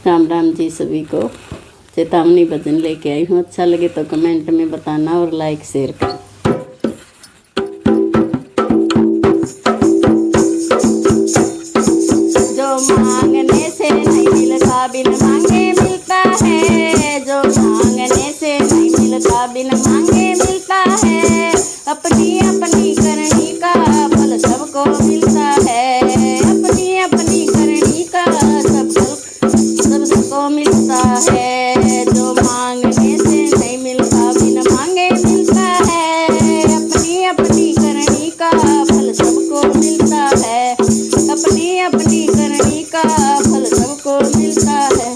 राम राम जी सभी को। चेतावनी भजन लेके आई हूँ। अच्छा लगे तो कमेंट में बताना और लाइक शेयर करना। जो मांगने से नहीं मिलता बिन मांगे मिलता है। जो मांगने से नहीं मिलता बिन मांगे मिलता है। अपनी अपनी करनी का फल सबको मिलता है। अपनी अपनी करनी का सबको मिलता है। जो मांगने से नहीं मिलता बिन मांगे मिलता है। अपनी अपनी करनी का फल सबको मिलता है। अपनी अपनी करनी का फल सबको मिलता है।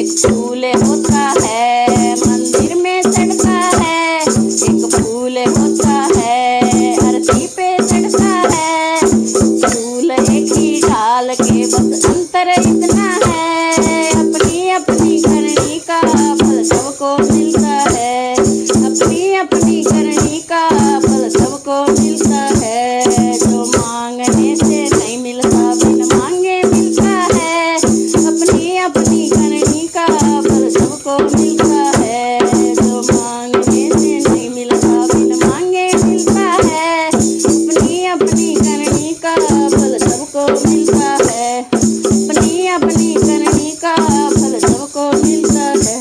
एक फूल होता है मंदिर में चढ़ता है। एक फूल होता है आरती पे चढ़ता है। फूल एक ही डाल के बस अंतर इतना है। अपनी अपनी करनी का फल सबको मिलता है। अपनी अपनी करनी का फल सबको मिलता है। जो मांगने से नहीं मिलता बिन मांगे मिलता है। अपनी अपनी करनी का फल सबको मिलता है। जो मांगने से नहीं मिलता बिन मांगे मिलता है। अपनी अपनी करनी का फल सबको मिलता है। अपनी अपनी करनी का फल सबको मिलता है।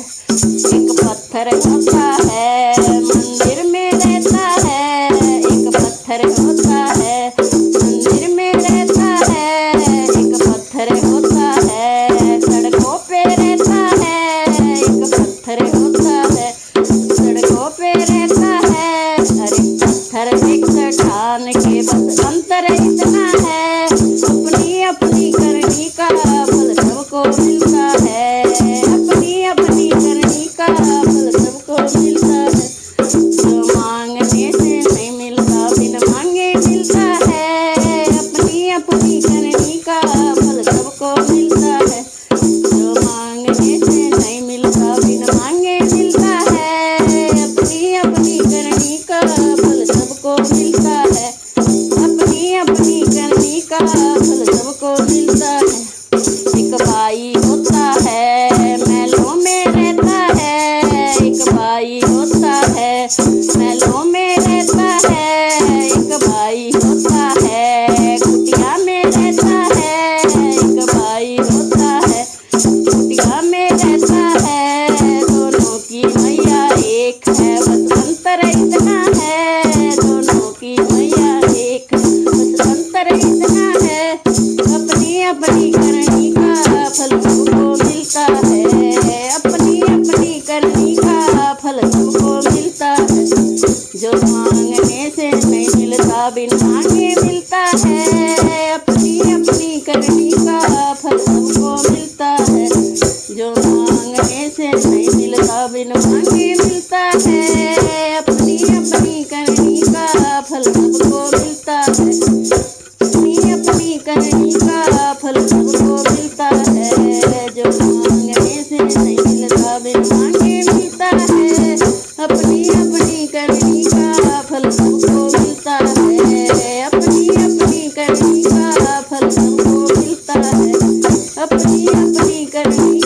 एक पत्थर होता है मंदिर में रहता है। एक पत्थर होता है मंदिर में रहता है। एक पत्थर होता है सड़कों पे रहता है। एक पत्थर होता है सड़कों पे रहता है। अरे पत्थर एक चट्टान के बस अंतर इतना है। अपनी अपनी करनी का फल सबको मिलता है। अपनी अपनी करनी का फल सबको मिलता है। जो मांगने से नहीं मिलता बिन मांगे मिलता है। अपनी अपनी करनी का फल सबको मिलता है। जो मांगने से नहीं मिलता बिन मांगे मिलता है। अपनी अपनी करनी का फल सबको मिलता है। अपनी अपनी करनी का फल सबको मिलता है। एक भाई होता है महलों में रहता है। एक भाई होता है महलों में रहता है। एक भाई होता है कुटिया में रहता है। एक भाई होता है कुटिया में रहता है। दोनों की मैया एक है बस अंतर इतना है। दोनों की मैया एक है बस अंतर इतना है। अपनी अपनी करनी का फल सबको मिलता है। अपनी अपनी करनी का फल सबको मिलता है। जो मांगने से नहीं मिलता बिन मांगे मिलता है। अपनी अपनी करनी का फल सबको मिलता है। जो मांगने से नहीं मिलता बिन मांगे मिलता है। अपनी अपनी करनी का फल सबको मिलता है। अपनी अपनी करनी का फल सबको मिलता है। जो मांगने से नहीं मिलता बिन मांगे मिलता है। अपनी अपनी करनी का फल सबको मिलता है। अपनी अपनी करनी का फल सबको मिलता है। अपनी अपनी करनी